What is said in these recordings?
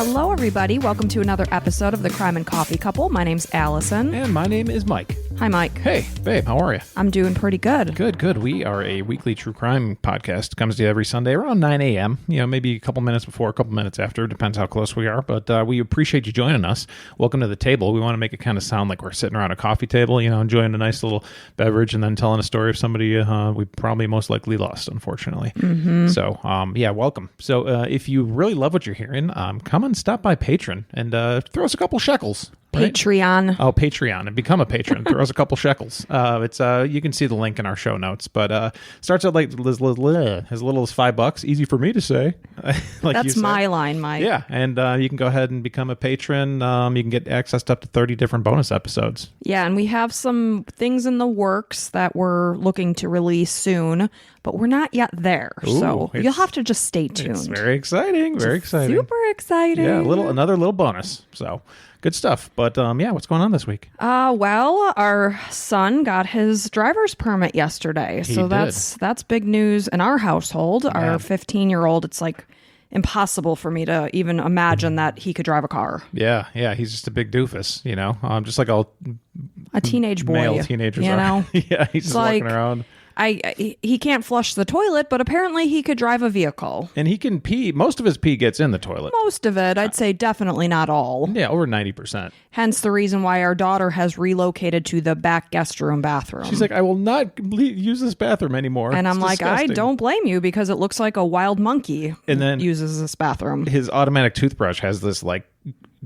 Hello, everybody. Welcome to another episode of the Crime and Coffee Couple. My name's Allison. And my name is Mike. Hi, Mike. Hey, babe, how are you? I'm doing pretty good. Good. We are a weekly true crime podcast. It comes to you every Sunday around 9 a.m. Maybe a couple minutes before, a couple minutes after. Depends how close we are. But we appreciate you joining us. Welcome to the table. We want to make it kind of sound like we're sitting around a coffee table, enjoying a nice little beverage and then telling a story of somebody we probably most likely lost, unfortunately. Mm-hmm. So, welcome. So if you really love what you're hearing, come and stop by Patreon and throw us a couple shekels. Right? Patreon. Oh, Patreon, and become a patron. Throw us a couple shekels. It's you can see the link in our show notes, but starts at like as little as $5. Easy for me to say. Like that's my line, Mike. Yeah, and you can go ahead and become a patron. You can get access to up to 30 different bonus episodes. Yeah, and we have some things in the works that we're looking to release soon, but we're not yet there. Ooh, so you'll have to just stay tuned. It's very exciting. Very exciting. Super exciting. Yeah, another little bonus. So. Good stuff. But, what's going on this week? Well, our son got his driver's permit yesterday. He so did. that's big news in our household. Yeah. Our 15-year-old, it's like impossible for me to even imagine that he could drive a car. Yeah. He's just a big doofus, just like all a teenage boy. Male teenagers are. Yeah, he's just walking around. He can't flush the toilet, but apparently he could drive a vehicle. And he can pee. Most of his pee gets in the toilet. Most of it. I'd say definitely not all. Yeah, over 90%. Hence the reason why our daughter has relocated to the back guest room bathroom. She's like, I will not use this bathroom anymore. And I'm it's like, disgusting. I don't blame you because it looks like a wild monkey and then uses this bathroom. His automatic toothbrush has this like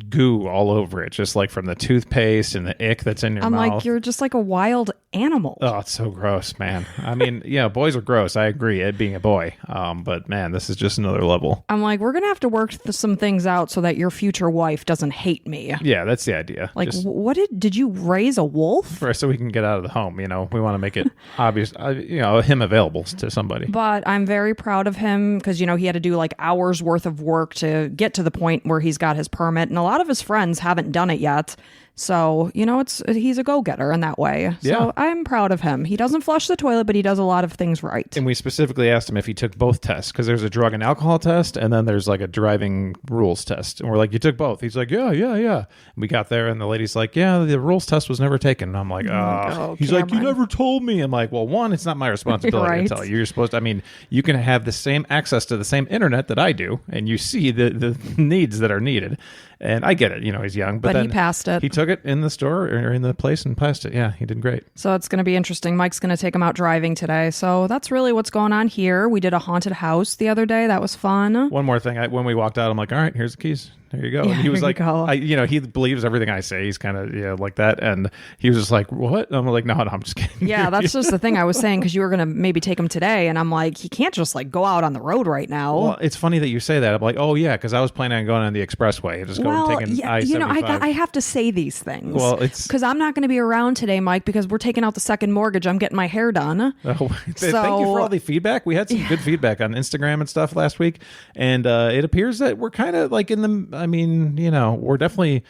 goo all over it, just like from the toothpaste and the ick that's in your mouth. I'm like, you're just like a wild animal. Oh, it's so gross, man. I mean, boys are gross. I agree, it being a boy. But man, this is just another level. I'm like, we're going to have to work some things out so that your future wife doesn't hate me. Yeah, that's the idea. Like, what did you raise a wolf? So we can get out of the home, we want to make it obvious, him available to somebody. But I'm very proud of him because, he had to do like hours worth of work to get to the point where he's got his permit. And a lot of his friends haven't done it yet. So, he's a go-getter in that way. So yeah. I'm proud of him. He doesn't flush the toilet, but he does a lot of things right. And we specifically asked him if he took both tests because there's a drug and alcohol test and then there's like a driving rules test. And we're like, you took both? He's like, yeah. And we got there and the lady's like, yeah, the rules test was never taken. And I'm like, oh. He's like, you never told me. I'm like, well, one, it's not my responsibility right. to tell you. You're supposed to, you can have the same access to the same internet that I do and you see the needs that are needed. And I get it, he's young. But then he passed it. He took it in the store or in the place and passed it. Yeah, he did great. So it's going to be interesting. Mike's going to take him out driving today. So that's really what's going on here. We did a haunted house the other day. That was fun. One more thing. When we walked out, I'm like, all right, here's the keys. There you go. Yeah, and he was like, go. he believes everything I say. He's kind of, like that. And he was just like, what? And I'm like, no, I'm just kidding. Yeah, that's just the thing I was saying because you were going to maybe take him today. And I'm like, he can't just like go out on the road right now. Well, it's funny that you say that. I'm like, oh, yeah, because I was planning on going on the expressway. Just going and taking I-75. I have to say these things. Well, it's because I'm not going to be around today, Mike, because we're taking out the second mortgage. I'm getting my hair done. Thank you for all the feedback. We had some good feedback on Instagram and stuff last week. And it appears that we're kind of like in the, we're definitely,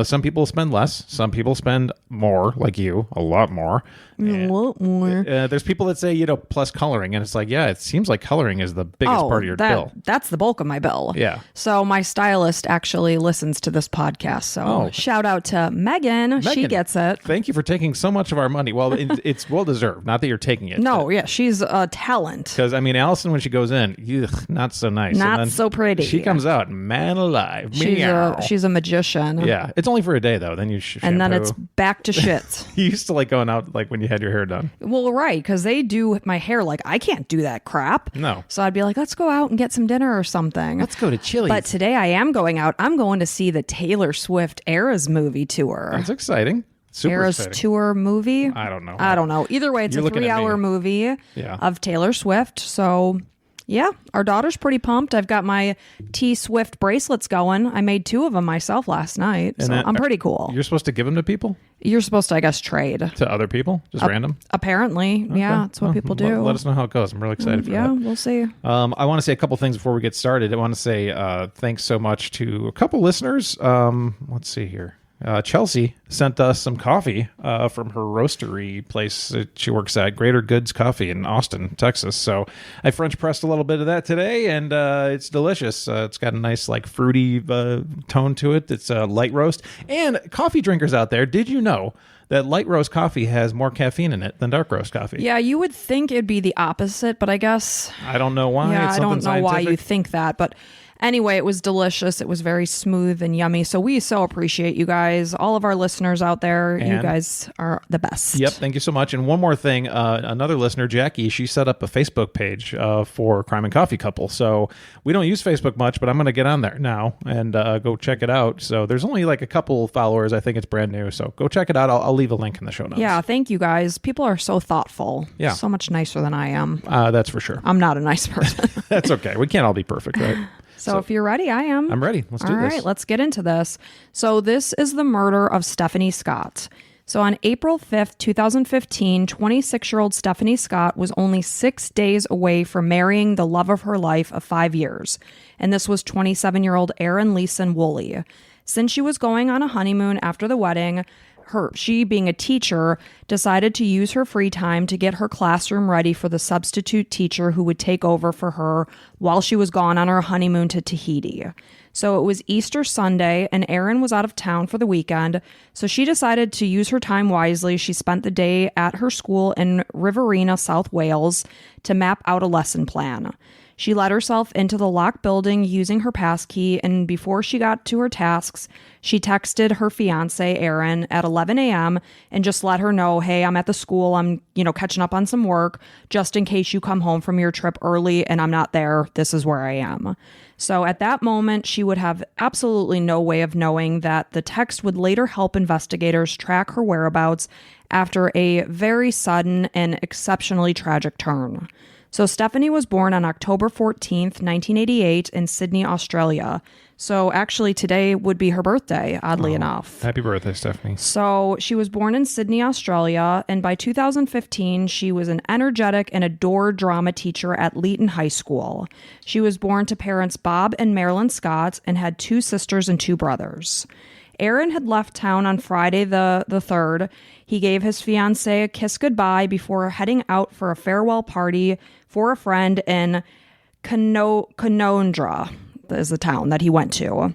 some people spend less. Some people spend more, like you, a lot more. A lot more. There's people that say, plus coloring. And it's like, yeah, it seems like coloring is the biggest part of your bill. That's the bulk of my bill. Yeah. So my stylist actually listens to this podcast. So shout out to Megan. She gets it. Thank you for taking so much of our money. Well, it's well-deserved. Not that you're taking it. No, yeah. She's a talent. Because, Allison, when she goes in, not so nice. Not so pretty. She comes out, man alive. She's a magician. Yeah. It's only for a day, though. Then you shampoo. And then it's back to shit. You used to like going out like when you had your hair done. Well, right, because they do my hair like I can't do that crap. No. So I'd be like, let's go out and get some dinner or something. Let's go to Chili's. But today I am going out. I'm going to see the Taylor Swift Eras movie tour. That's exciting. Super Eras exciting. Tour movie? I don't know. Either way, it's a 3-hour movie of Taylor Swift. So yeah, our daughter's pretty pumped. I've got my T Swift bracelets going. I made 2 of them myself last night. So I'm pretty cool. You're supposed to give them to people? You're supposed to, I guess, trade. To other people? Just random? Apparently. Okay. Yeah, that's what people do. Let us know how it goes. I'm really excited for that. Yeah, we'll see. I want to say a couple things before we get started. I want to say thanks so much to a couple listeners. Let's see here. Chelsea sent us some coffee from her roastery place that she works at, Greater Goods Coffee in Austin, Texas. So I French pressed a little bit of that today, and it's delicious. It's got a nice like fruity tone to it. It's a light roast. And coffee drinkers out there, did you know that light roast coffee has more caffeine in it than dark roast coffee? Yeah, you would think it'd be the opposite, but I guess... I don't know why. Yeah, it's I don't know scientific. why you think that, but... Anyway, it was delicious. It was very smooth and yummy. So we so appreciate you guys, all of our listeners out there. And you guys are the best. Yep. Thank you so much. And one more thing, another listener, Jackie, she set up a Facebook page for Crime and Coffee Couple. So we don't use Facebook much, but I'm going to get on there now and go check it out. So there's only like a couple followers. I think it's brand new. So go check it out. I'll leave a link in the show notes. Yeah. Thank you guys. People are so thoughtful. Yeah. So much nicer than I am. That's for sure. I'm not a nice person. That's okay. We can't all be perfect, right? So if you're ready, I am. I'm ready. Let's do this. All right, let's get into this. So this is the murder of Stephanie Scott. So on April 5th, 2015, 26-year-old Stephanie Scott was only 6 days away from marrying the love of her life of 5 years. And this was 27-year-old Aaron Leeson-Woolley. Since she was going on a honeymoon after the wedding, she, being a teacher, decided to use her free time to get her classroom ready for the substitute teacher who would take over for her while she was gone on her honeymoon to Tahiti. So it was Easter Sunday, and Erin was out of town for the weekend, so she decided to use her time wisely. She spent the day at her school in Riverina, South Wales, to map out a lesson plan. She let herself into the locked building using her passkey, and before she got to her tasks, she texted her fiance, Aaron, at 11 a.m. and just let her know, hey, I'm at the school. I'm, catching up on some work just in case you come home from your trip early and I'm not there. This is where I am. So at that moment, she would have absolutely no way of knowing that the text would later help investigators track her whereabouts after a very sudden and exceptionally tragic turn. So Stephanie was born on October 14th, 1988 in Sydney, Australia. So actually today would be her birthday, oddly enough. Happy birthday, Stephanie. So she was born in Sydney, Australia, and by 2015, she was an energetic and adored drama teacher at Leeton High School. She was born to parents Bob and Marilyn Scott and had 2 sisters and 2 brothers. Aaron had left town on Friday the 3rd. He gave his fiancée a kiss goodbye before heading out for a farewell party for a friend in Canondra, is the town that he went to.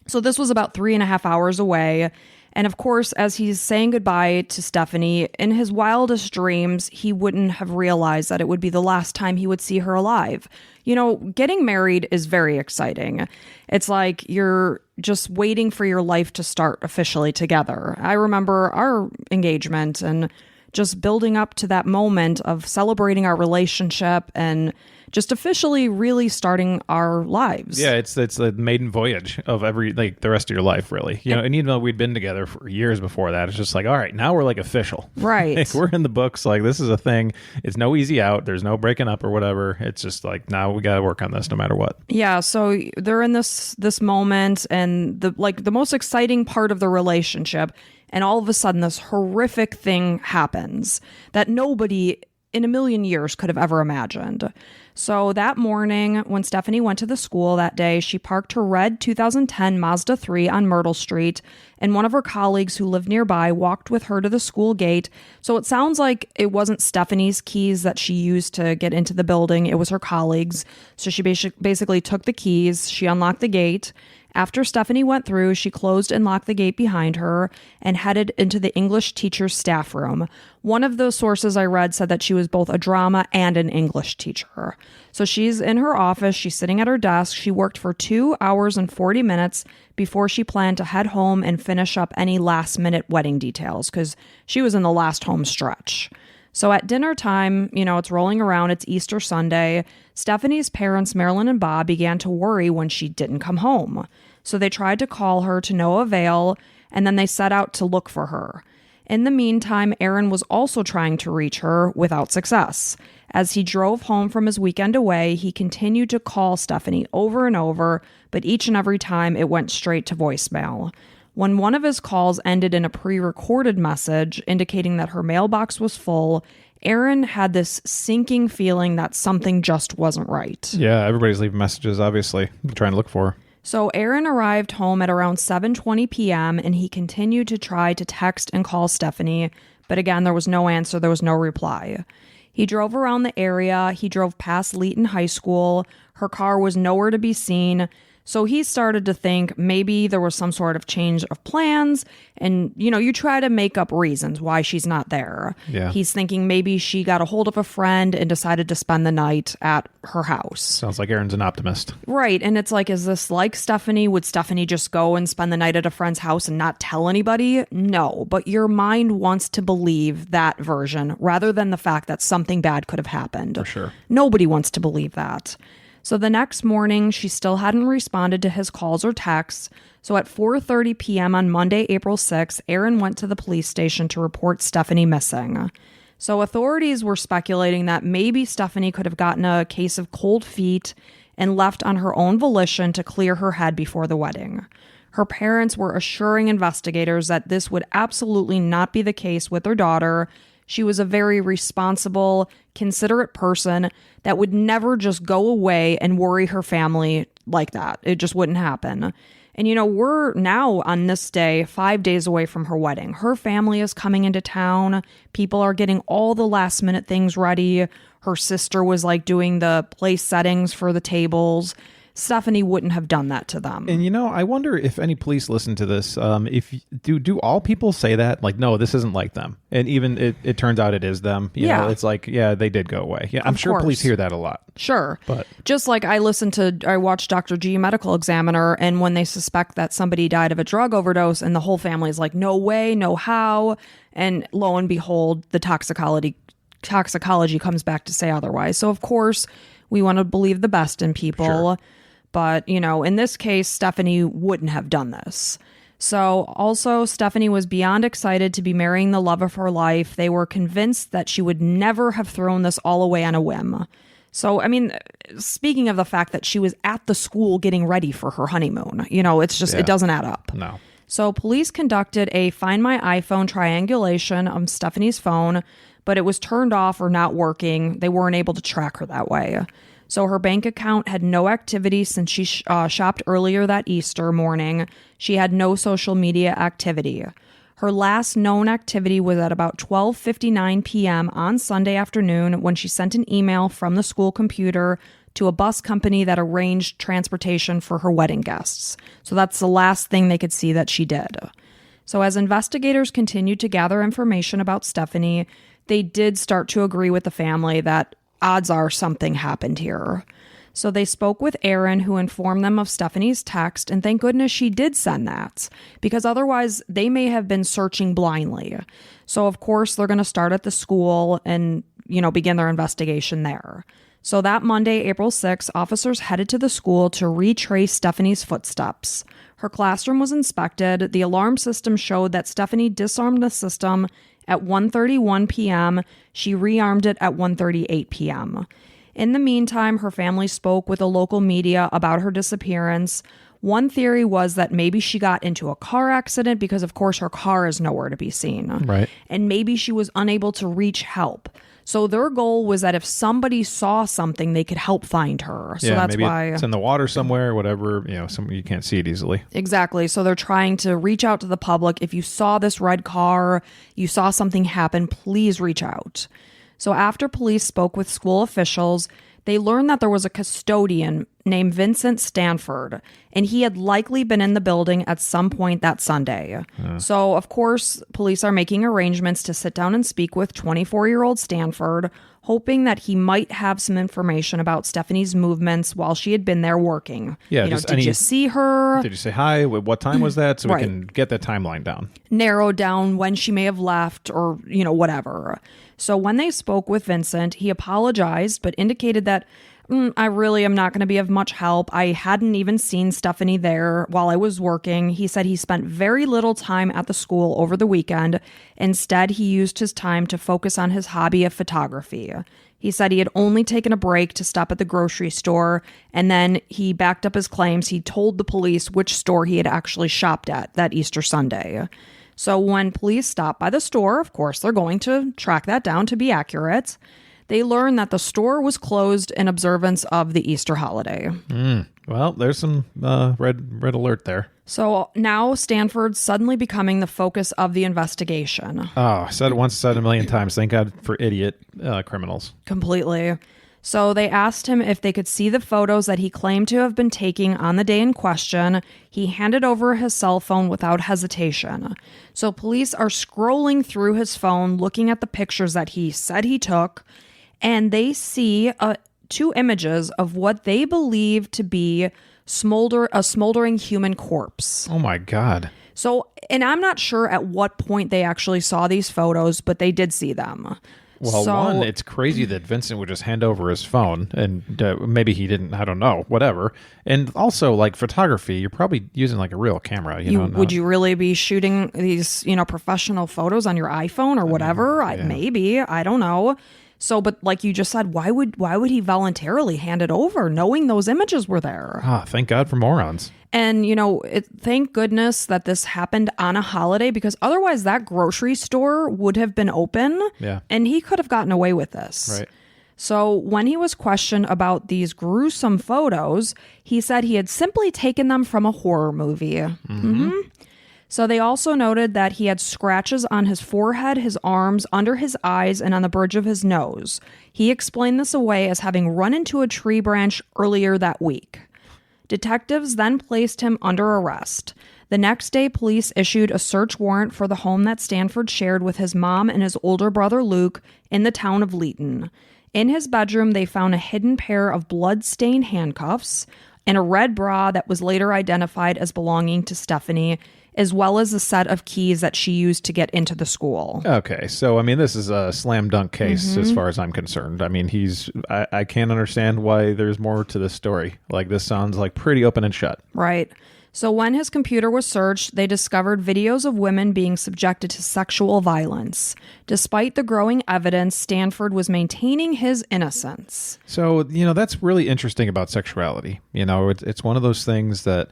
So this was about 3.5 hours away. And of course, as he's saying goodbye to Stephanie, in his wildest dreams, he wouldn't have realized that it would be the last time he would see her alive. Getting married is very exciting. It's like you're just waiting for your life to start officially together. I remember our engagement and just building up to that moment of celebrating our relationship and just officially really starting our lives. Yeah, it's the maiden voyage of the rest of your life, really. And even though we'd been together for years before that, it's just like, all right, now we're like official. Right. We're in the books. Like, this is a thing. It's no easy out. There's no breaking up or whatever. It's just like, now we got to work on this no matter what. Yeah, so they're in this moment and the most exciting part of the relationship, and all of a sudden this horrific thing happens that nobody in a million years could have ever imagined. So that morning, when Stephanie went to the school that day, she parked her red 2010 Mazda 3 on Myrtle Street, and one of her colleagues who lived nearby walked with her to the school gate. So it sounds like it wasn't Stephanie's keys that she used to get into the building. It was her colleagues. So she basically took the keys, she unlocked the gate. After Stephanie went through, she closed and locked the gate behind her and headed into the English teacher's staff room. One of the sources I read said that she was both a drama and an English teacher. So she's in her office, she's sitting at her desk. She worked for 2 hours and 40 minutes before she planned to head home and finish up any last-minute wedding details because she was in the last home stretch. So at dinner time, it's rolling around, it's Easter Sunday. Stephanie's parents, Marilyn and Bob, began to worry when she didn't come home. So they tried to call her to no avail, and then they set out to look for her. In the meantime, Aaron was also trying to reach her without success. As he drove home from his weekend away, he continued to call Stephanie over and over, but each and every time it went straight to voicemail. When one of his calls ended in a pre-recorded message indicating that her mailbox was full, Aaron had this sinking feeling that something just wasn't right. Yeah, everybody's leaving messages, obviously, trying to look for her. So Aaron arrived home at around 7:20 p.m. and he continued to try to text and call Stephanie, but again, there was no answer, there was no reply. He drove around the area, he drove past Leeton High School, her car was nowhere to be seen, so he started to think maybe there was some sort of change of plans, and, you try to make up reasons why she's not there. Yeah. He's thinking maybe she got a hold of a friend and decided to spend the night at her house. Sounds like Aaron's an optimist. Right, and it's like, is this like Stephanie? Would Stephanie just go and spend the night at a friend's house and not tell anybody? No, but your mind wants to believe that version rather than the fact that something bad could have happened. For sure. Nobody wants to believe that. So the next morning, she still hadn't responded to his calls or texts. So at 4:30 p.m. on Monday, April 6th, Aaron went to the police station to report Stephanie missing. So authorities were speculating that maybe Stephanie could have gotten a case of cold feet and left on her own volition to clear her head before the wedding. Her parents were assuring investigators that this would absolutely not be the case with their daughter. She was a very responsible, considerate person that would never just go away and worry her family like that. It just wouldn't happen. And, we're now on this day, 5 days away from her wedding. Her family is coming into town. People are getting all the last minute things ready. Her sister was doing the place settings for the tables. Stephanie wouldn't have done that to them. And I wonder if any police listen to this. If do all people say that? No, this isn't like them. And even it turns out it is them. You know, it's they did go away. Yeah, I'm sure police hear that a lot. Sure. But just like I watched Dr. G Medical Examiner, and when they suspect that somebody died of a drug overdose and the whole family is like, no way, no how. And lo and behold, the toxicology comes back to say otherwise. So of course we want to believe the best in people. Sure. But, in this case, Stephanie wouldn't have done this. So also, Stephanie was beyond excited to be marrying the love of her life. They were convinced that she would never have thrown this all away on a whim. So, speaking of the fact that she was at the school getting ready for her honeymoon, it's just, It doesn't add up. No. So police conducted a Find My iPhone triangulation of Stephanie's phone, but it was turned off or not working. They weren't able to track her that way. So her bank account had no activity since she shopped earlier that Easter morning. She had no social media activity. Her last known activity was at about 12:59 p.m. on Sunday afternoon when she sent an email from the school computer to a bus company that arranged transportation for her wedding guests. So that's the last thing they could see that she did. So as investigators continued to gather information about Stephanie, they did start to agree with the family that odds are something happened here. So they spoke with Aaron, who informed them of Stephanie's text, and thank goodness she did send that, because otherwise they may have been searching blindly. So of course they're going to start at the school and, begin their investigation there. So that Monday, April 6th, officers headed to the school to retrace Stephanie's footsteps. Her classroom was inspected. The alarm system showed that Stephanie disarmed the system at 1:31 p.m. She rearmed it at 1:38 p.m. In the meantime, her family spoke with the local media about her disappearance. One theory was that maybe she got into a car accident because, of course, her car is nowhere to be seen. Right. And maybe she was unable to reach help. So their goal was that if somebody saw something, they could help find her. So that's maybe why it's in the water somewhere, whatever, you can't see it easily. Exactly. So they're trying to reach out to the public. If you saw this red car, you saw something happen, please reach out. So after police spoke with school officials, they learned that there was a custodian named Vincent Stanford, and he had likely been in the building at some point that Sunday. So, of course, police are making arrangements to sit down and speak with 24-year-old Stanford, hoping that he might have some information about Stephanie's movements while she had been there working. Yeah, did you see her? Did you say hi? What time was that? So we can get that timeline down. Narrow down when she may have left or, whatever. So when they spoke with Vincent, he apologized, but indicated that, I really am not going to be of much help. I hadn't even seen Stephanie there while I was working. He said he spent very little time at the school over the weekend. Instead, he used his time to focus on his hobby of photography. He said he had only taken a break to stop at the grocery store, and then he backed up his claims. He told the police which store he had actually shopped at that Easter Sunday. So when police stopped by the store, of course, they're going to track that down to be accurate. They learned that the store was closed in observance of the Easter holiday. Well, there's some red alert there. So now Stanford's suddenly becoming the focus of the investigation. Oh, said it once, said a million times. Thank God for idiot criminals. Completely. So they asked him if they could see the photos that he claimed to have been taking on the day in question. He handed over his cell phone without hesitation. So police are scrolling through his phone, looking at the pictures that he said he took, and they see two images of what they believe to be a smoldering human corpse. Oh my God. So, and I'm not sure at what point they actually saw these photos, but they did see them. Well, one, it's crazy that Vincent would just hand over his phone, and maybe he didn't, I don't know, whatever. And also, like, photography, you're probably using, like, a real camera. Would you really be shooting these, professional photos on your iPhone or whatever? Maybe. I don't know. So, but like you just said, why would he voluntarily hand it over, knowing those images were there? Thank God for morons. And, thank goodness that this happened on a holiday, because otherwise that grocery store would have been open. Yeah. And he could have gotten away with this. Right. So when he was questioned about these gruesome photos, he said he had simply taken them from a horror movie. Mm-hmm. So they also noted that he had scratches on his forehead, his arms, under his eyes, and on the bridge of his nose. He explained this away as having run into a tree branch earlier that week. Detectives then placed him under arrest. The next day, police issued a search warrant for the home that Stanford shared with his mom and his older brother Luke in the town of Leeton. In his bedroom, they found a hidden pair of blood-stained handcuffs and a red bra that was later identified as belonging to Stephanie, as well as a set of keys that she used to get into the school. Okay, so, I mean, this is a slam dunk case as far as I'm concerned. I mean, I can't understand why there's more to this story. Like, this sounds like pretty open and shut. Right. So when his computer was searched, they discovered videos of women being subjected to sexual violence. Despite the growing evidence, Stanford was maintaining his innocence. So, that's really interesting about sexuality. It's one of those things that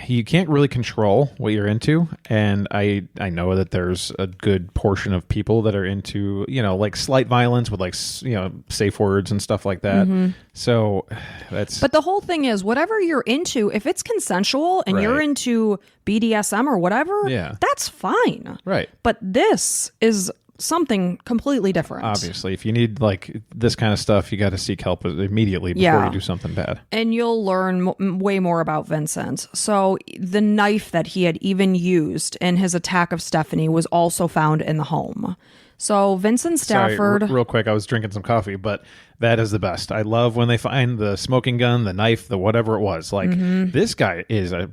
you can't really control what you're into, and I know that there's a good portion of people that are into, like slight violence with, like, safe words and stuff like that. Mm-hmm. So that's... But the whole thing is, whatever you're into, if it's consensual and you're into BDSM or whatever, that's fine. Right. But this is something completely different. Obviously, if you need like this kind of stuff, you got to seek help immediately before you do something bad. And you'll learn way more about Vincent. So the knife that he had even used in his attack of Stephanie was also found in the home. So Vincent Stafford... Sorry, real quick, I was drinking some coffee, but that is the best. I love when they find the smoking gun, the knife, the whatever it was. Like, this guy is a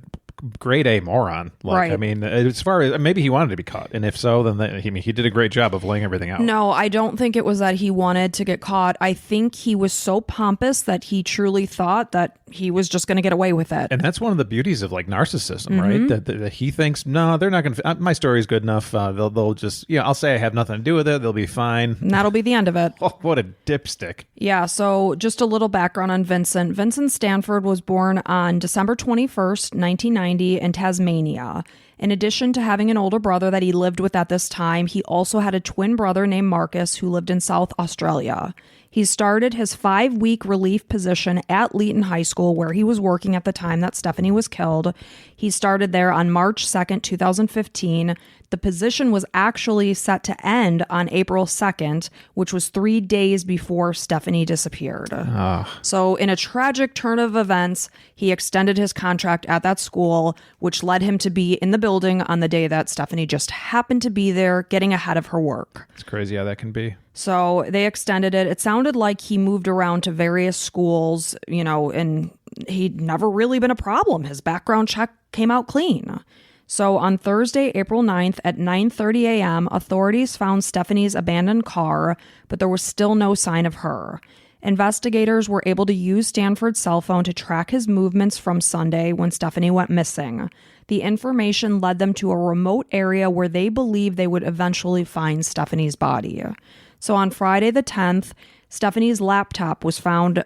grade A moron. Like, right. I mean, as far as maybe he wanted to be caught, and if so, then he did a great job of laying everything out. No, I don't think it was that he wanted to get caught. I think he was so pompous that he truly thought that he was just going to get away with it. And that's one of the beauties of like narcissism, right? That he thinks, no, they're not going to. My story's good enough. They'll just, I'll say I have nothing to do with it. They'll be fine. And that'll be the end of it. Oh, what a dipstick. Yeah. So just a little background on Vincent. Vincent Stanford was born on December 21st, 1990 in Tasmania. In addition to having an older brother that he lived with at this time, he also had a twin brother named Marcus who lived in South Australia. He started his 5-week relief position at Leeton High School, where he was working at the time that Stephanie was killed. He started there on March 2nd, 2015. The position was actually set to end on April 2nd, which was 3 days before Stephanie disappeared. So in a tragic turn of events, he extended his contract at that school, which led him to be in the building on the day that Stephanie just happened to be there, getting ahead of her work. It's crazy how that can be. So they extended it. It sounded like he moved around to various schools, and he'd never really been a problem. His background check came out clean. So on Thursday, April 9th at 9:30 a.m., authorities found Stephanie's abandoned car, but there was still no sign of her. Investigators were able to use Stanford's cell phone to track his movements from Sunday when Stephanie went missing. The information led them to a remote area where they believed they would eventually find Stephanie's body. So on Friday the 10th, Stephanie's laptop was found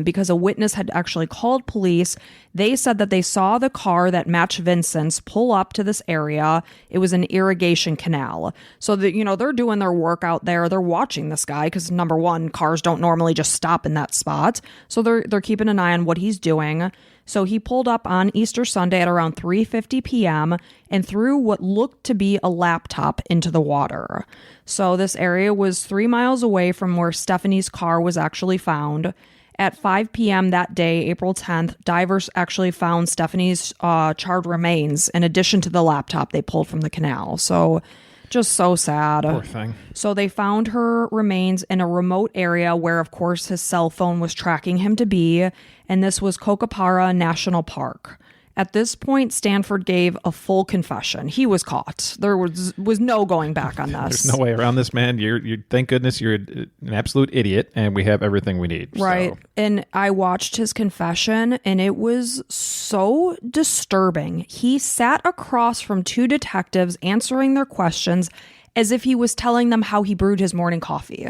because a witness had actually called police. They said that they saw the car that matched Vincent's pull up to this area. It was an irrigation canal. So that, they're doing their work out there. They're watching this guy because, number one, cars don't normally just stop in that spot. So they're keeping an eye on what he's doing. So he pulled up on Easter Sunday at around 3:50 p.m. and threw what looked to be a laptop into the water. So this area was 3 miles away from where Stephanie's car was actually found. At 5 p.m. that day, April 10th, divers actually found Stephanie's charred remains in addition to the laptop they pulled from the canal. So just so sad. Poor thing. So they found her remains in a remote area where, of course, his cell phone was tracking him to be, and this was Kokopara National Park. At this point, Stanford gave a full confession. He was caught. There was no going back on this. There's no way around this, man. You're thank goodness you're an absolute idiot, and we have everything we need. Right. So. And I watched his confession, and it was so disturbing. He sat across from two detectives answering their questions as if he was telling them how he brewed his morning coffee.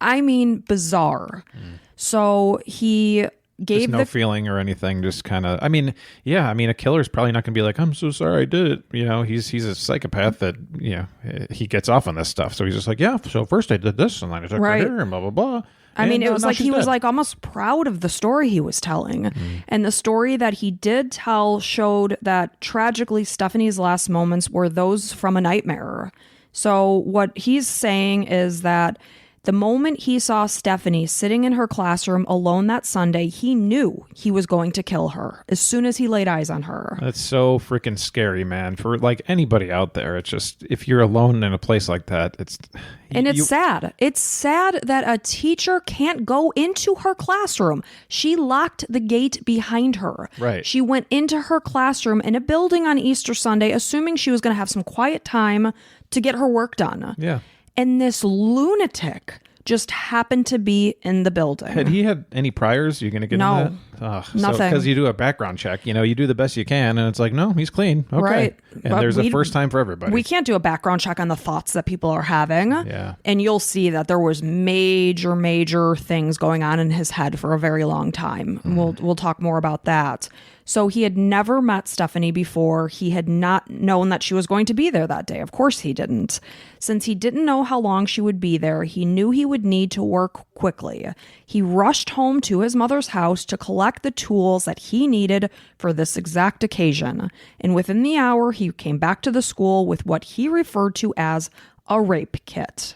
I mean, bizarre. So he gave no feeling or anything, just kind of, a killer's probably not going to be like, I'm so sorry I did it. He's a psychopath that, he gets off on this stuff. So he's just like, yeah, so first I did this and then I took her here and blah, blah, blah. It was like he was like almost proud of the story he was telling. And the story that he did tell showed that tragically Stephanie's last moments were those from a nightmare. So what he's saying is that the moment he saw Stephanie sitting in her classroom alone that Sunday, he knew he was going to kill her as soon as he laid eyes on her. That's so freaking scary, man. For like anybody out there, it's just, if you're alone in a place like that, it's sad. It's sad that a teacher can't go into her classroom. She locked the gate behind her. Right. She went into her classroom in a building on Easter Sunday, assuming she was going to have some quiet time to get her work done. Yeah. And this lunatic just happened to be in the building. Had he had any priors? You're going to get into that? Nothing. Because you do a background check, you do the best you can, and it's like, no, he's clean. Okay. Right. And there's a first time for everybody. We can't do a background check on the thoughts that people are having. Yeah. And you'll see that there was major things going on in his head for a very long time. We'll talk more about that. So he had never met Stephanie before. He had not known that she was going to be there that day. Of course he didn't. Since he didn't know how long she would be there, he knew he would need to work quickly. He rushed home to his mother's house to collect the tools that he needed for this exact occasion. And within the hour, he came back to the school with what he referred to as a rape kit.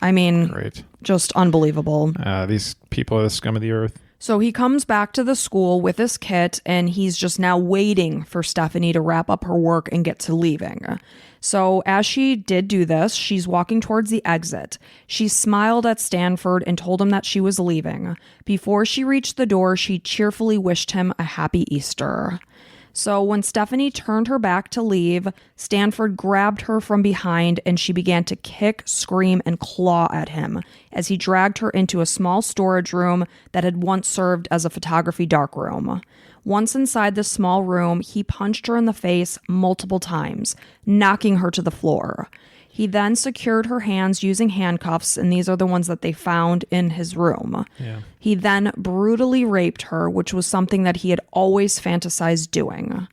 I mean, great. Just unbelievable. These people are the scum of the earth. So he comes back to the school with this kit, and he's just now waiting for Stephanie to wrap up her work and get to leaving. So as she did do this, she's walking towards the exit. She smiled at Stanford and told him that she was leaving. Before she reached the door, she cheerfully wished him a happy Easter. So when Stephanie turned her back to leave, Stanford grabbed her from behind and she began to kick, scream, and claw at him as he dragged her into a small storage room that had once served as a photography darkroom. Once inside the small room, he punched her in the face multiple times, knocking her to the floor. He then secured her hands using handcuffs, and these are the ones that they found in his room. Yeah. He then brutally raped her, which was something that he had always fantasized doing.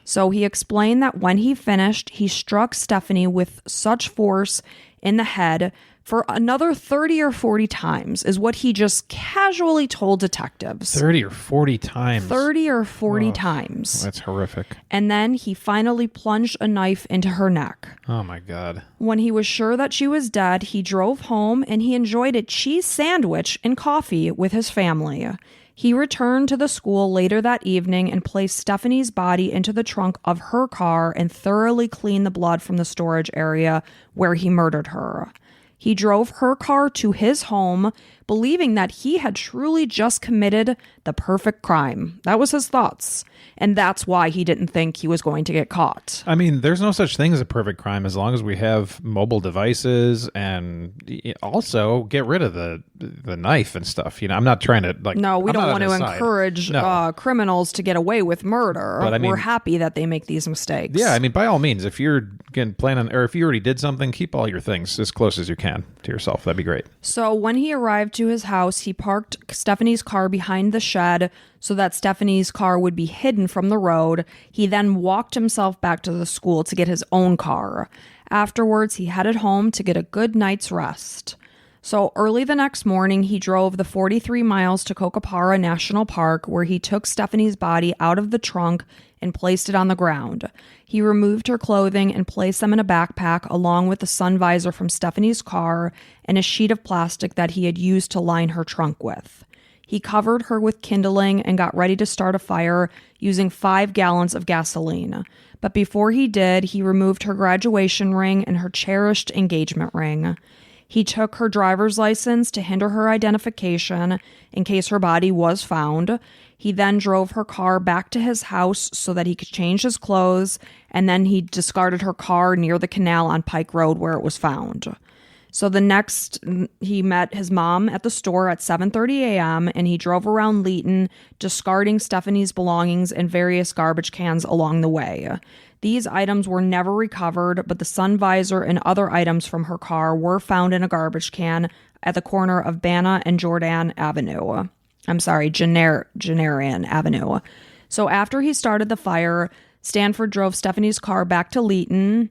So he explained that when he finished, he struck Stephanie with such force in the head for another 30 or 40 times, is what he just casually told detectives. 30 or 40 times? 30 or 40 times. That's horrific. And then he finally plunged a knife into her neck. Oh, my God. When he was sure that she was dead, he drove home and he enjoyed a cheese sandwich and coffee with his family. He returned to the school later that evening and placed Stephanie's body into the trunk of her car and thoroughly cleaned the blood from the storage area where he murdered her. He drove her car to his home, believing that he had truly just committed the perfect crime. That was his thoughts. And that's why he didn't think he was going to get caught. I mean, there's no such thing as a perfect crime as long as we have mobile devices and also get rid of the knife and stuff. I'm not trying to No, we don't want to encourage criminals to get away with murder. But we're happy that they make these mistakes. Yeah, I mean, by all means, if you're planning, or if you already did something, keep all your things as close as you can to yourself. That'd be great. So when he arrived to his house, he parked Stephanie's car behind the shed so that Stephanie's car would be hidden from the road. He then walked himself back to the school to get his own car. Afterwards, he headed home to get a good night's rest. So early the next morning, he drove the 43 miles to Kokopara National Park, where he took Stephanie's body out of the trunk and placed it on the ground. He removed her clothing and placed them in a backpack along with the sun visor from Stephanie's car and a sheet of plastic that he had used to line her trunk with. He covered her with kindling and got ready to start a fire using 5 gallons of gasoline. But before he did, he removed her graduation ring and her cherished engagement ring. He took her driver's license to hinder her identification in case her body was found. He then drove her car back to his house so that he could change his clothes, and then he discarded her car near the canal on Pike Road where it was found. So the next, he met his mom at the store at 7:30 a.m., and he drove around Leeton, discarding Stephanie's belongings in various garbage cans along the way. These items were never recovered, but the sun visor and other items from her car were found in a garbage can at the corner of Banna and Jordan Avenue. Janarian Avenue. So after he started the fire, Stanford drove Stephanie's car back to Leeton,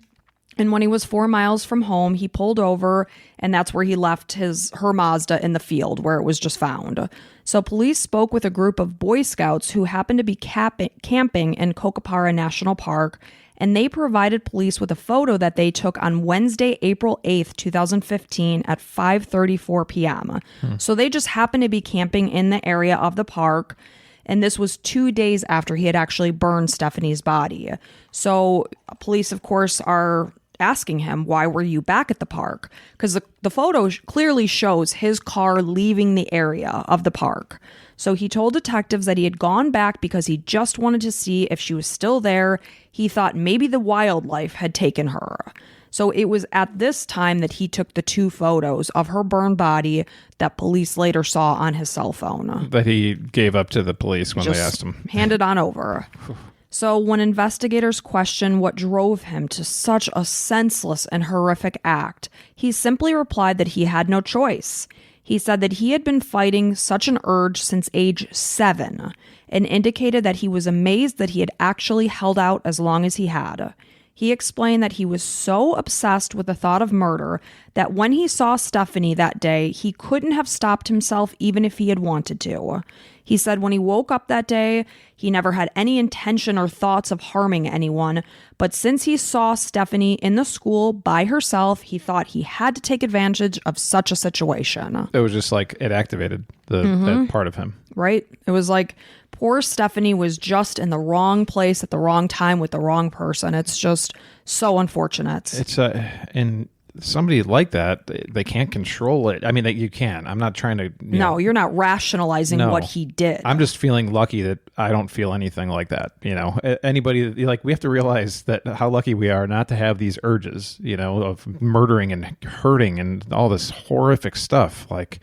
and when he was 4 miles from home, he pulled over, and that's where he left her Mazda in the field where it was just found. So police spoke with a group of Boy Scouts who happened to be camping in Kokopara National Park, and they provided police with a photo that they took on Wednesday, April 8th, 2015 at 5:34 p.m. So they just happened to be camping in the area of the park, and this was 2 days after he had actually burned Stephanie's body. So police, of course, are asking him, why were you back at the park? Because the photo clearly shows his car leaving the area of the park. So he told detectives that he had gone back because he just wanted to see if she was still there. He thought maybe the wildlife had taken her. So it was at this time that he took the 2 photos of her burned body that police later saw on his cell phone. That he gave up to the police when they asked him. Handed on over. So when investigators questioned what drove him to such a senseless and horrific act, he simply replied that he had no choice. He said that he had been fighting such an urge since age 7 and indicated that he was amazed that he had actually held out as long as he had. He explained that he was so obsessed with the thought of murder that when he saw Stephanie that day, he couldn't have stopped himself even if he had wanted to. He said when he woke up that day, he never had any intention or thoughts of harming anyone, but since he saw Stephanie in the school by herself, he thought he had to take advantage of such a situation. It was just like it activated that part of him. Right? It was like poor Stephanie was just in the wrong place at the wrong time with the wrong person. It's just so unfortunate. It's and somebody like that, they can't control it. I mean, you can. I'm not trying to... No, you're not rationalizing what he did. I'm just feeling lucky that I don't feel anything like that. Anybody, we have to realize that how lucky we are not to have these urges, of murdering and hurting and all this horrific stuff. Like,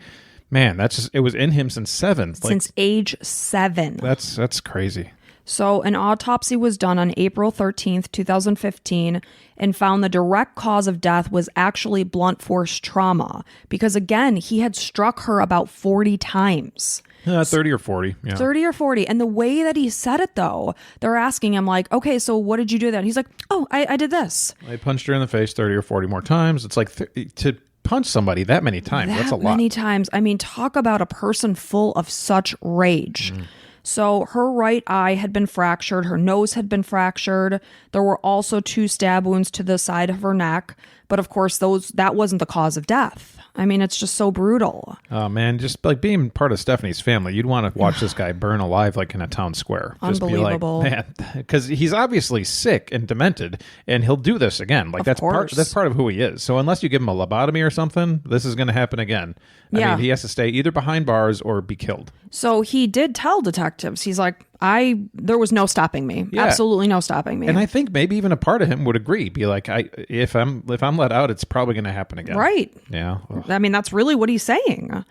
man, it was in him since 7. Since age 7. That's crazy. So an autopsy was done on April 13th, 2015, and found the direct cause of death was actually blunt force trauma because, again, he had struck her about 40 times. 30 or 40. Yeah. 30 or 40. And the way that he said it, though, they're asking him, like, okay, so what did you do then? He's like, oh, I did this. I punched her in the face 30 or 40 more times. It's like to punch somebody that many times. That's a lot. Many times. I mean, talk about a person full of such rage. So her right eye had been fractured. Her nose had been fractured. There were also 2 stab wounds to the side of her neck. But of course, that wasn't the cause of death. I mean, it's just so brutal. Oh, man. Just like being part of Stephanie's family, you'd want to watch this guy burn alive like in a town square. Just Unbelievable. Be like, man, because he's obviously sick and demented, and he'll do this again. Like that's part of who he is. So unless you give him a lobotomy or something, this is going to happen again. I mean, he has to stay either behind bars or be killed. So he did tell detectives, he's like, there was no stopping me. Yeah. Absolutely no stopping me. And I think maybe even a part of him would agree, be like, if I'm let out, it's probably going to happen again. Right. Yeah. I mean, that's really what he's saying.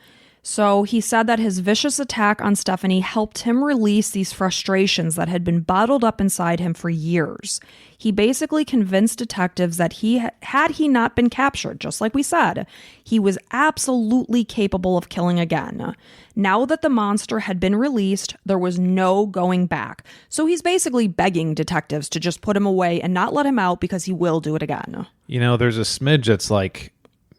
So he said that his vicious attack on Stephanie helped him release these frustrations that had been bottled up inside him for years. He basically convinced detectives that had he not been captured, just like we said, he was absolutely capable of killing again. Now that the monster had been released, there was no going back. So he's basically begging detectives to just put him away and not let him out because he will do it again. You know, there's a smidge that's like,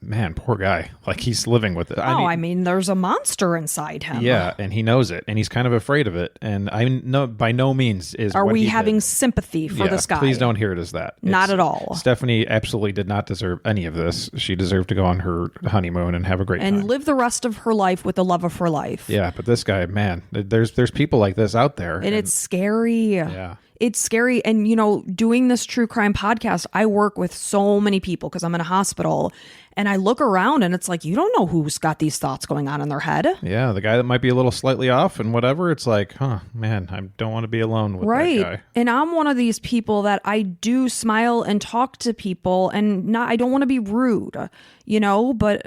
man, poor guy. Like, he's living with it. I mean, there's a monster inside him. Yeah, and he knows it, and he's kind of afraid of it. And I know by no means is Are what we he having did. sympathy for this guy? Please don't hear it as that. Not at all. Stephanie absolutely did not deserve any of this. She deserved to go on her honeymoon and have a great time. And live the rest of her life with the love of her life. Yeah, but this guy, man, there's people like this out there. And it's scary. Yeah. It's scary. And, you know, doing this true crime podcast, I work with so many people because I'm in a hospital. And I look around and it's like, you don't know who's got these thoughts going on in their head. Yeah, the guy that might be a little slightly off and whatever, it's like, man, I don't want to be alone with that guy. And I'm one of these people that I do smile and talk to people and I don't want to be rude, you know, but...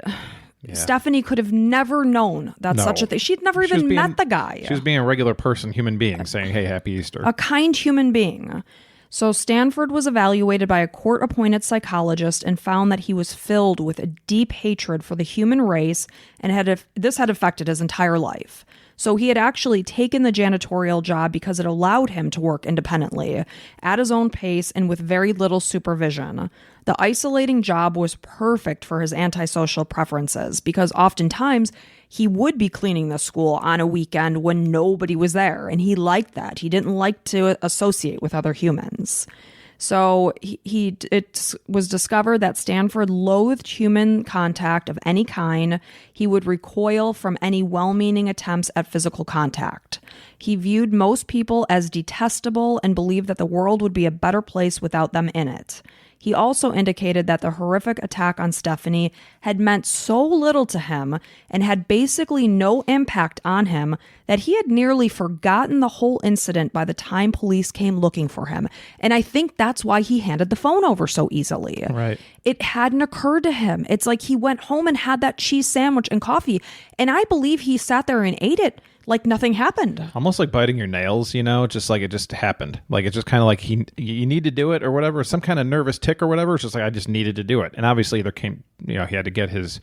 Yeah. Stephanie could have never known that such a thing. She'd never even met the guy. She was being a regular person, human being, saying, hey, happy Easter. A kind human being. So Stanford was evaluated by a court-appointed psychologist and found that he was filled with a deep hatred for the human race and this had affected his entire life. So he had actually taken the janitorial job because it allowed him to work independently, at his own pace and with very little supervision. The isolating job was perfect for his antisocial preferences because oftentimes he would be cleaning the school on a weekend when nobody was there, and he liked that. He didn't like to associate with other humans. So it was discovered that Stanford loathed human contact of any kind. He would recoil from any well-meaning attempts at physical contact. He viewed most people as detestable and believed that the world would be a better place without them in it. He also indicated that the horrific attack on Stephanie had meant so little to him and had basically no impact on him that he had nearly forgotten the whole incident by the time police came looking for him. And I think that's why he handed the phone over so easily. Right. It hadn't occurred to him. It's like he went home and had that cheese sandwich and coffee. And I believe he sat there and ate it like nothing happened. Almost like biting your nails, you know, just like it just happened. Like it's just kind of like you need to do it or whatever. Some kind of nervous tick or whatever. It's just like I just needed to do it. And obviously there came, you know, he had to get his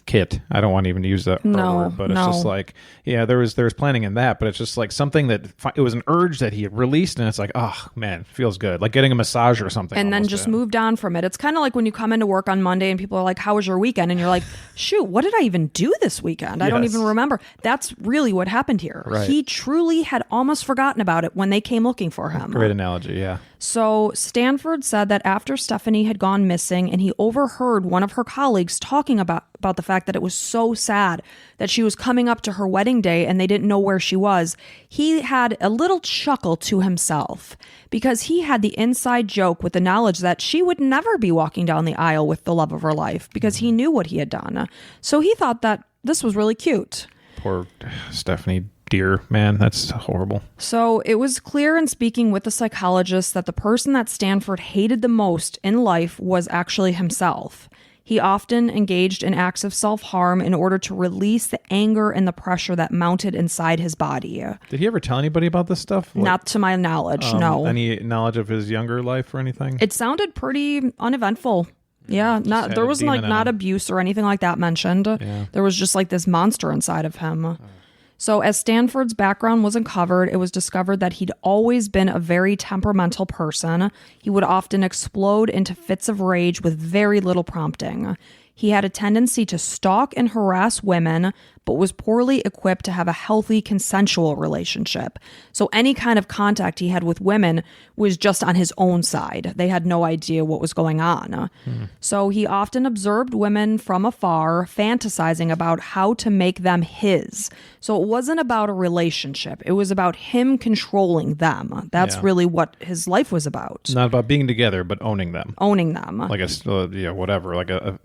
kit. I don't want to even use that word, but it's just like, yeah, there was planning in that, but it's just like something that it was an urge that he had released, and it's like, oh man, it feels good, like getting a massage or something, and then just moved on from it. It's kind of like when you come into work on Monday and people are like, how was your weekend? And you're like, shoot, what did I even do this weekend? I don't even remember. That's really what happened here. Right. He truly had almost forgotten about it when they came looking for him. Great analogy. Yeah. So Stanford said that after Stephanie had gone missing and he overheard one of her colleagues talking about the fact that it was so sad that she was coming up to her wedding day and they didn't know where she was, he had a little chuckle to himself because he had the inside joke with the knowledge that she would never be walking down the aisle with the love of her life because he knew what he had done. So he thought that this was really cute. Poor Stephanie. Dear man, that's horrible. So it was clear in speaking with the psychologist that the person that Stanford hated the most in life was actually himself. He often engaged in acts of self-harm in order to release the anger and the pressure that mounted inside his body. Did he ever tell anybody about this stuff? Not to my knowledge, no. Any knowledge of his younger life or anything? It sounded pretty uneventful. Yeah, there was like not abuse or anything like that mentioned. Yeah. There was just like this monster inside of him. So as Stanford's background was uncovered, it was discovered that he'd always been a very temperamental person. He would often explode into fits of rage with very little prompting. He had a tendency to stalk and harass women, but was poorly equipped to have a healthy, consensual relationship. So any kind of contact he had with women was just on his own side. They had no idea what was going on. So he often observed women from afar, fantasizing about how to make them his. So it wasn't about a relationship. It was about him controlling them. That's really what his life was about. Not about being together, but owning them. Owning them. Like whatever, like a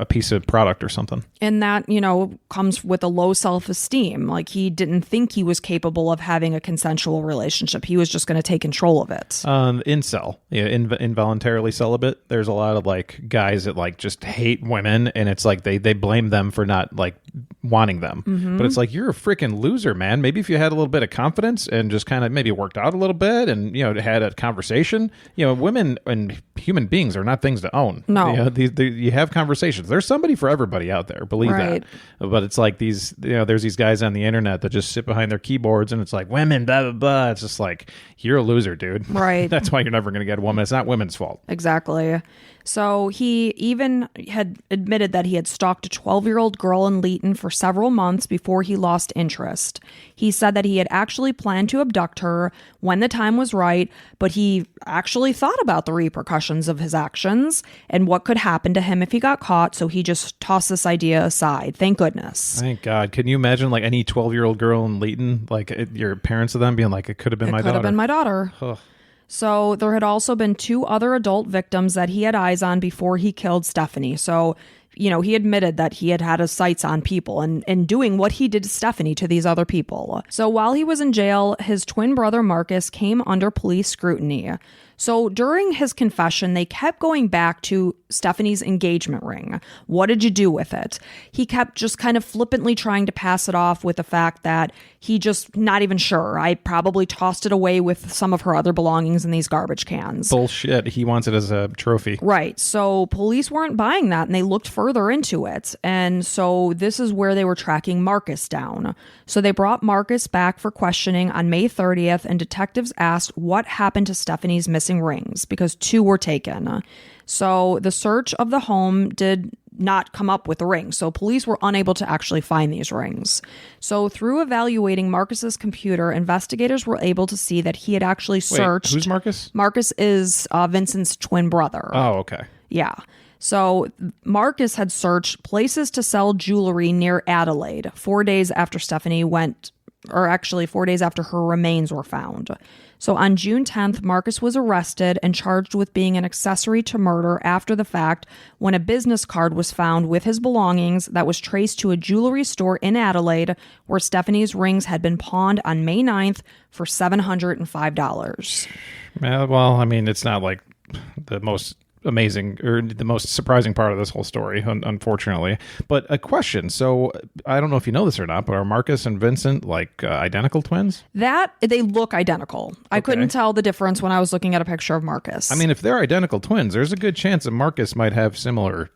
piece of product or something. And that, comes with a low self-esteem. Like, he didn't think he was capable of having a consensual relationship. He was just going to take control of it. Incel, involuntarily celibate. There's a lot of like guys that like just hate women, and it's like they blame them for not like wanting them. But it's like, you're a freaking loser, man. Maybe if you had a little bit of confidence and just kind of maybe worked out a little bit and, had a conversation, women and human beings are not things to own. No. You have conversations. There's somebody for everybody out there. Believe that. But it's like these, there's these guys on the internet that just sit behind their keyboards and it's like, women, blah, blah, blah. It's just like, you're a loser, dude. Right. That's why you're never going to get a woman. It's not women's fault. Exactly. So he even had admitted that he had stalked a 12-year-old girl in Leeton for several months before he lost interest. He said that he had actually planned to abduct her when the time was right, but he actually thought about the repercussions of his actions and what could happen to him if he got caught, so he just tossed this idea aside. Thank goodness. Thank God. Can you imagine like any 12-year-old girl in Leeton, like your parents of them being like, it could have been my daughter? It could have been my daughter. Ugh. So there had also been 2 other adult victims that he had eyes on before he killed Stephanie. So, he admitted that he had had his sights on people and doing what he did to Stephanie to these other people. So while he was in jail, his twin brother Marcus came under police scrutiny. So during his confession, they kept going back to Stephanie's engagement ring. What did you do with it? He kept just kind of flippantly trying to pass it off with the fact that he just not even sure. I probably tossed it away with some of her other belongings in these garbage cans. Bullshit. He wants it as a trophy. Right. So police weren't buying that and they looked further into it. And so this is where they were tracking Marcus down. So they brought Marcus back for questioning on May 30th and detectives asked what happened to Stephanie's missing rings because 2 were taken. So the search of the home did not come up with the rings. So police were unable to actually find these rings. So through evaluating Marcus's computer, investigators were able to see that he had actually searched. Wait, who's Marcus? Marcus is Vincent's twin brother. Oh, okay. Yeah. So Marcus had searched places to sell jewelry near Adelaide 4 days after Stephanie went, or actually 4 days after her remains were found. So on June 10th, Marcus was arrested and charged with being an accessory to murder after the fact when a business card was found with his belongings that was traced to a jewelry store in Adelaide where Stephanie's rings had been pawned on May 9th for $705. Well, I mean, it's not like the most amazing or the most surprising part of this whole story, unfortunately. But a question. So I don't know if you know this or not, but are Marcus and Vincent like identical twins? That they look identical. Okay. I couldn't tell the difference when I was looking at a picture of Marcus. I mean, if they're identical twins, there's a good chance that Marcus might have similar,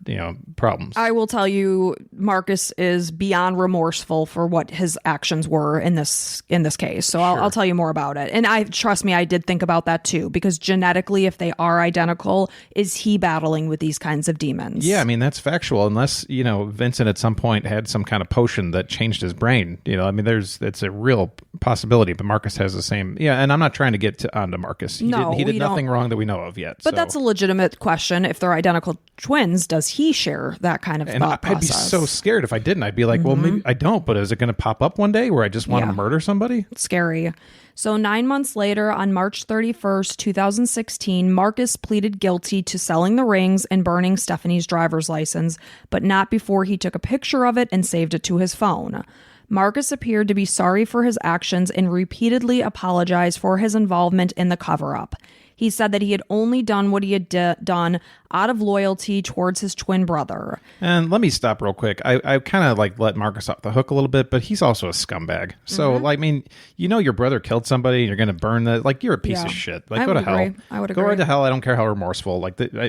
problems. I will tell you, Marcus is beyond remorseful for what his actions were in this case. So I'll tell you more about it. And trust me, I did think about that too, because genetically, if they are identical, is he battling with these kinds of demons? Yeah, I mean, that's factual. Unless, Vincent at some point had some kind of potion that changed his brain. It's a real possibility, but Marcus has the same. Yeah, and I'm not trying to get onto Marcus. He did nothing wrong that we know of yet. But that's a legitimate question. If they're identical twins, does he share that kind of thought process? I'd be so scared if I didn't. I'd be like, well, maybe I don't, but is it going to pop up one day where I just want to murder somebody? It's scary. So 9 months later, on March 31st, 2016, Marcus pleaded guilty to selling the rings and burning Stephanie's driver's license, but not before he took a picture of it and saved it to his phone. Marcus appeared to be sorry for his actions and repeatedly apologized for his involvement in the cover-up. He said that he had only done what he had done out of loyalty towards his twin brother. And let me stop real quick. I kind of let Marcus off the hook a little bit, but he's also a scumbag. So, your brother killed somebody and you're going to burn that. You're a piece of shit. Go to hell. I would agree. Go right to hell. I don't care how remorseful.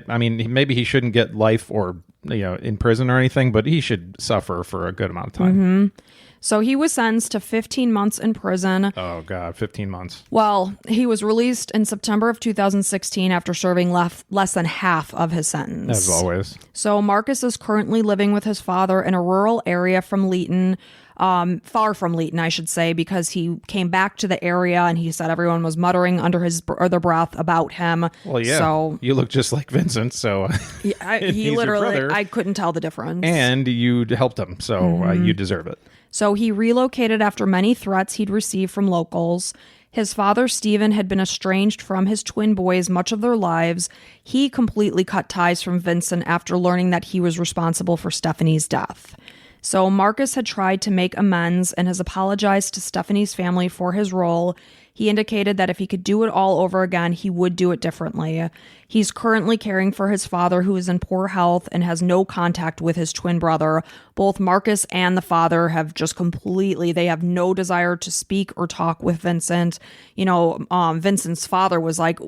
Maybe he shouldn't get life or, in prison or anything, but he should suffer for a good amount of time. Mm-hmm. So he was sentenced to 15 months in prison. Oh, God, 15 months. Well, he was released in September of 2016 after serving less than half of his sentence. As always. So Marcus is currently living with his father in a rural area from Leeton, far from Leeton, I should say, because he came back to the area and he said everyone was muttering under their breath about him. Well, yeah. So you look just like Vincent, so he literally, I couldn't tell the difference. And you helped him, so you deserve it. So he relocated after many threats he'd received from locals. His father, Stephen, had been estranged from his twin boys much of their lives. He completely cut ties from Vincent after learning that he was responsible for Stephanie's death. So Marcus had tried to make amends and has apologized to Stephanie's family for his role. He indicated that if he could do it all over again, he would do it differently. He's currently caring for his father, who is in poor health and has no contact with his twin brother. Both Marcus and the father have just they have no desire to speak or talk with Vincent. Vincent's father was like,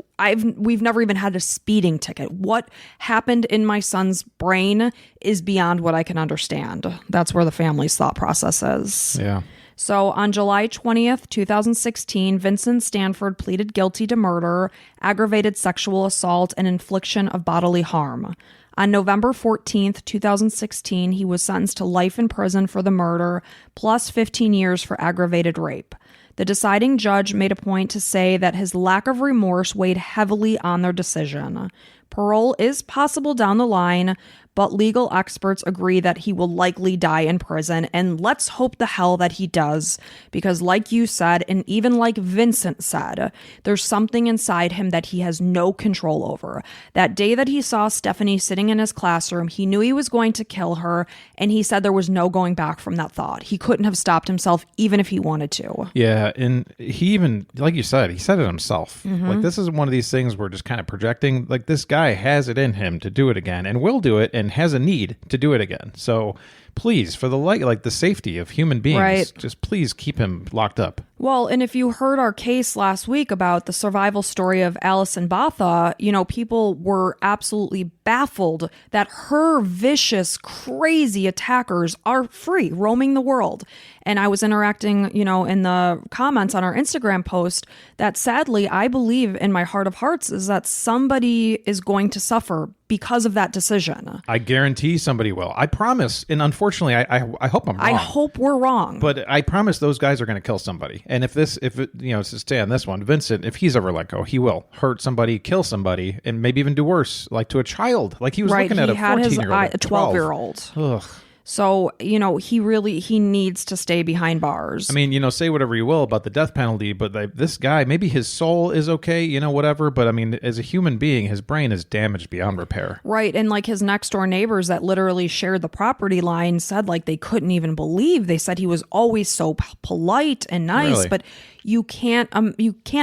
we've never even had a speeding ticket. What happened in my son's brain is beyond what I can understand. That's where the family's thought process is. Yeah. So on July 20th, 2016, Vincent Stanford pleaded guilty to murder, aggravated sexual assault, and infliction of bodily harm. On November 14th, 2016, he was sentenced to life in prison for the murder, plus 15 years for aggravated rape. The deciding judge made a point to say that his lack of remorse weighed heavily on their decision. Parole is possible down the line, but legal experts agree that he will likely die in prison, and let's hope the hell that he does, because like you said, and even like Vincent said, there's something inside him that he has no control over. That day that he saw Stephanie sitting in his classroom, he knew he was going to kill her, and he said there was no going back from that thought. He couldn't have stopped himself even if he wanted to. Yeah, and he even, like you said, he said it himself. Mm-hmm. Like, this is one of these things we're just kind of projecting. Like, this guy has it in him to do it again, and will do it, and has a need to do it again. So please, for the the safety of human beings, right, just please keep him locked up. Well, and if you heard our case last week about the survival story of Allison Botha, people were absolutely baffled that her vicious, crazy attackers are free, roaming the world. And I was interacting, in the comments on our Instagram post that sadly, I believe in my heart of hearts is that somebody is going to suffer because of that decision. I guarantee somebody will. I promise. And unfortunately, I hope I'm wrong. I hope we're wrong. But I promise those guys are going to kill somebody. And if it, to stay on this one, Vincent, if he's ever let go, he will hurt somebody, kill somebody, and maybe even do worse, like to a child. Like he was looking at a 14-year-old. A 12-year-old. Ugh. So, he needs to stay behind bars. I mean, say whatever you will about the death penalty, but this guy, maybe his soul is okay, whatever. But I mean, as a human being, his brain is damaged beyond repair. Right. And like his next door neighbors that literally shared the property line said like they couldn't even believe. They said he was always so polite and nice, really? But you can't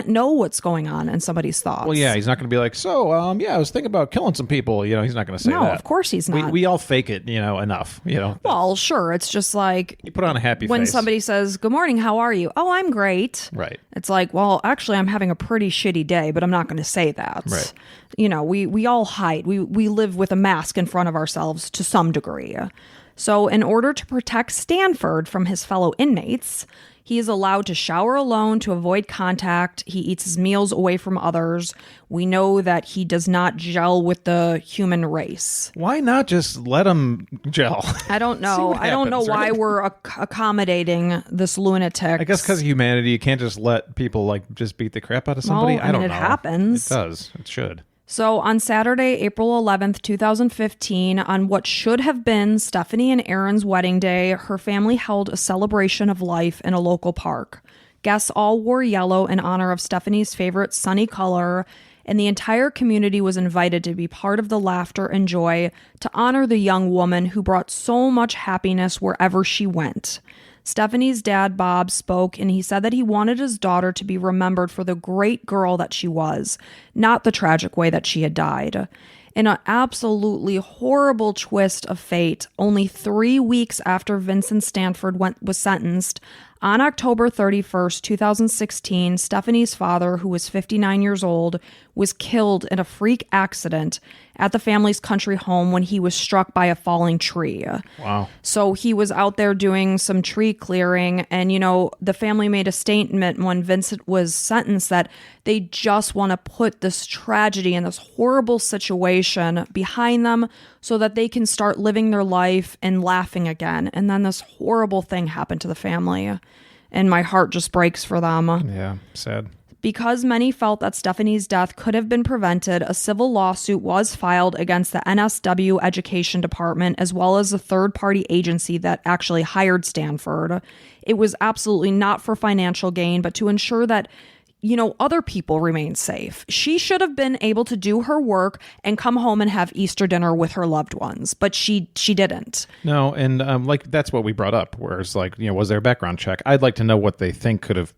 know what's going on in somebody's thoughts. Well, yeah, he's not going to be like, I was thinking about killing some people. He's not going to say that. No, of course he's not. We all fake it, enough, Well, sure. It's just like you put on a happy when face. Somebody says, "Good morning, how are you?" "Oh, I'm great." Right. It's like, well, actually, I'm having a pretty shitty day, but I'm not going to say that. Right. We all hide. We live with a mask in front of ourselves to some degree. So in order to protect Stanford from his fellow inmates, he is allowed to shower alone to avoid contact. He eats his meals away from others. We know that he does not gel with the human race. Why not just let him gel? I don't know. I don't know why we're accommodating this lunatic. I guess because of humanity, you can't just let people just beat the crap out of somebody. Well, I don't know. It happens. It does. It should. So on Saturday, April 11th, 2015, on what should have been Stephanie and Aaron's wedding day, her family held a celebration of life in a local park. Guests all wore yellow in honor of Stephanie's favorite sunny color, and the entire community was invited to be part of the laughter and joy to honor the young woman who brought so much happiness wherever she went. Stephanie's dad, Bob, spoke, and he said that he wanted his daughter to be remembered for the great girl that she was, not the tragic way that she had died. In an absolutely horrible twist of fate, only 3 weeks after Vincent Stanford was sentenced, on October 31st, 2016, Stephanie's father, who was 59 years old, was killed in a freak accident at the family's country home when he was struck by a falling tree. Wow. So he was out there doing some tree clearing, and, the family made a statement when Vincent was sentenced that they just want to put this tragedy and this horrible situation behind them so that they can start living their life and laughing again. And then this horrible thing happened to the family, and my heart just breaks for them. Yeah, sad. Because many felt that Stephanie's death could have been prevented, a civil lawsuit was filed against the NSW Education Department, as well as the third-party agency that actually hired Stanford. It was absolutely not for financial gain, but to ensure that other people remain safe. She should have been able to do her work and come home and have Easter dinner with her loved ones, but she didn't. No, and like that's what we brought up. Whereas, like, was there a background check? I'd like to know what they think could have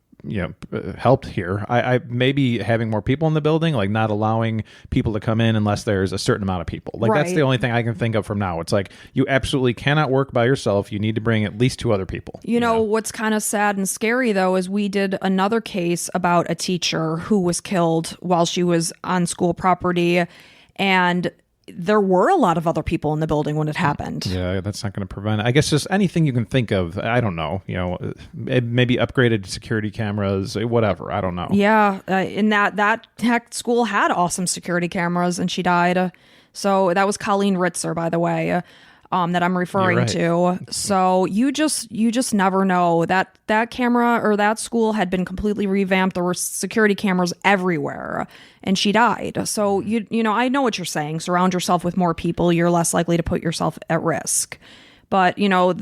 helped here. I maybe having more people in the building, like not allowing people to come in unless there's a certain amount of people. Like that's the only thing I can think of from now. It's like you absolutely cannot work by yourself. You need to bring at least 2 other people. What's kind of sad and scary though is we did another case about a teacher who was killed while she was on school property, and there were a lot of other people in the building when it happened. Yeah, that's not going to prevent it. I guess just anything you can think of. I don't know. Maybe upgraded security cameras, whatever. I don't know. Yeah, and that school had awesome security cameras, and she died. So that was Colleen Ritzer, by the way, that I'm referring to. So you just never know. That camera or that school had been completely revamped. There were security cameras everywhere, and she died. So I know what you're saying. Surround yourself with more people. You're less likely to put yourself at risk. But,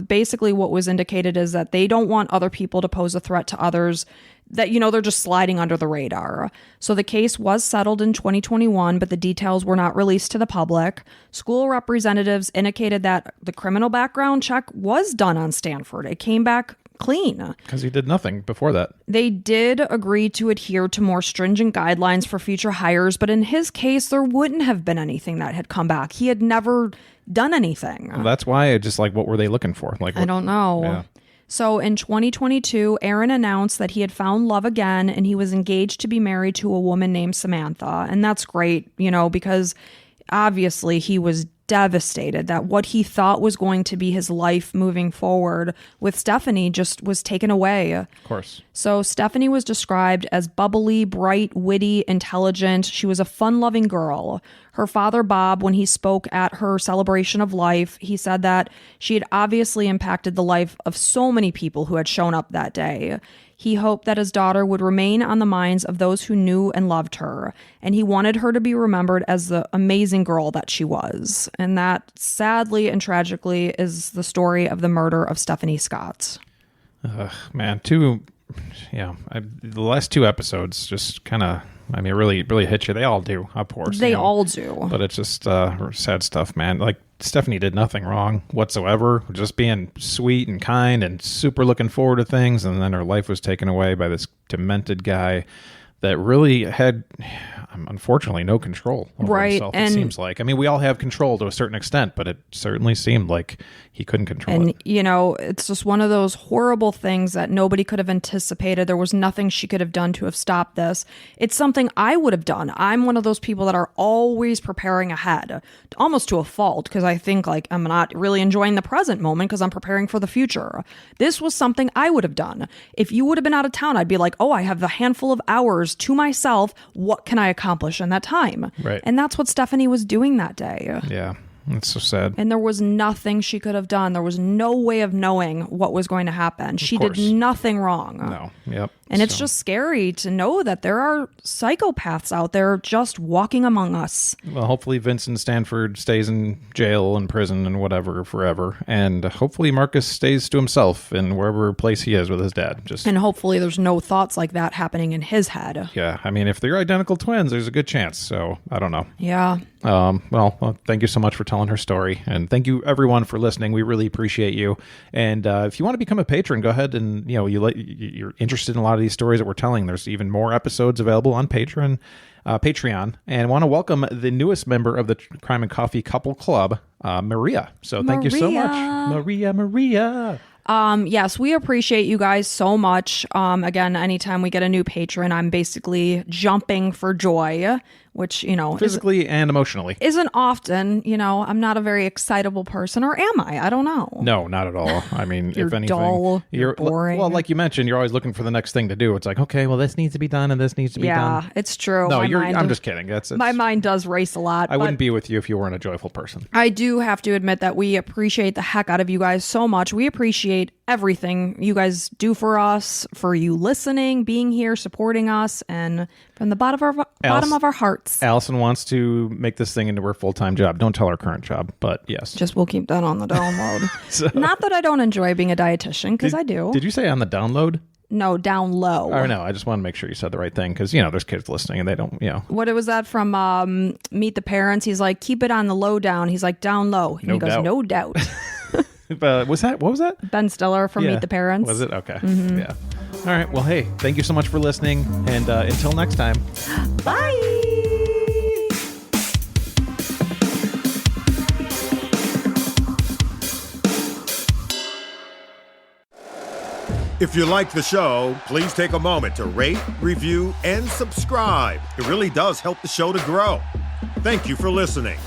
basically what was indicated is that they don't want other people to pose a threat to others, that, they're just sliding under the radar. So the case was settled in 2021, but the details were not released to the public. School representatives indicated that the criminal background check was done on Stanford. It came back clean. Because he did nothing before that. They did agree to adhere to more stringent guidelines for future hires, but in his case, there wouldn't have been anything that had come back. He had never done anything. Well, that's why what were they looking for? I don't know. Yeah. So in 2022, Aaron announced that he had found love again, and he was engaged to be married to a woman named Samantha. And that's great, because obviously he was devastated that what he thought was going to be his life moving forward with Stephanie just was taken away. Of course. So Stephanie was described as bubbly, bright, witty, intelligent. She was a fun-loving girl. Her father, Bob, when he spoke at her celebration of life, he said that she had obviously impacted the life of so many people who had shown up that day. He hoped that his daughter would remain on the minds of those who knew and loved her, and he wanted her to be remembered as the amazing girl that she was. And that, sadly and tragically, is the story of the murder of Stephanie Scott. Man, the last 2 episodes just kind of, really, really hit you. They all do, of course. They all do. But it's just sad stuff, man. Like, Stephanie did nothing wrong whatsoever, just being sweet and kind and super looking forward to things. And then her life was taken away by this demented guy that really had, unfortunately, no control over himself, it seems like. We all have control to a certain extent, but it certainly seemed like he couldn't control it. And, it's just one of those horrible things that nobody could have anticipated. There was nothing she could have done to have stopped this. It's something I would have done. I'm one of those people that are always preparing ahead, almost to a fault, because I think, I'm not really enjoying the present moment because I'm preparing for the future. This was something I would have done. If you would have been out of town, I'd be like, I have a handful of hours to myself. What can I accomplish in that time? Right. And that's what Stephanie was doing that day. Yeah. It's so sad. And there was nothing she could have done. There was no way of knowing what was going to happen. She did nothing wrong. No. Yep. And it's just scary to know that there are psychopaths out there just walking among us. Well, hopefully Vincent Stanford stays in jail and prison and whatever forever. And hopefully Marcus stays to himself in wherever place he is with his dad. And hopefully there's no thoughts like that happening in his head. Yeah. If they're identical twins, there's a good chance. So I don't know. Yeah. Well, thank you so much for telling her story. And thank you, everyone, for listening. We really appreciate you. And if you want to become a patron, go ahead and, you're interested in a lot of these stories that we're telling. There's even more episodes available on Patreon. And want to welcome the newest member of the Crime and Coffee Couple Club, Maria. So thank you so much. Maria. Yes, we appreciate you guys so much. Again, anytime we get a new patron, I'm basically jumping for joy, which, physically and emotionally isn't often. I'm not a very excitable person, or am I? I don't know. No, not at all. You're if anything, dull, you're boring. Well, like you mentioned, you're always looking for the next thing to do. It's like, okay, well, this needs to be done and this needs to be done. Yeah, it's true. No, I'm just kidding. My mind does race a lot. I wouldn't be with you if you weren't a joyful person. I do have to admit that we appreciate the heck out of you guys so much. We appreciate everything you guys do for us, for you listening, being here, supporting us, and from the bottom of our hearts. Allison wants to make this thing into her full-time job. Don't tell her current job, but yes. Just we'll keep that on the download. Not that I don't enjoy being a dietitian, because I do. Did you say on the download? No, down low. I know. I just want to make sure you said the right thing because, there's kids listening and they don't, What was that from Meet the Parents? He's like, keep it on the low down. He's like, down low. And he goes, no doubt. What was that? Ben Stiller from Meet the Parents. Was it? Okay. Mm-hmm. Yeah. All right. Well, hey, thank you so much for listening. And until next time. Bye. If you like the show, please take a moment to rate, review, and subscribe. It really does help the show to grow. Thank you for listening.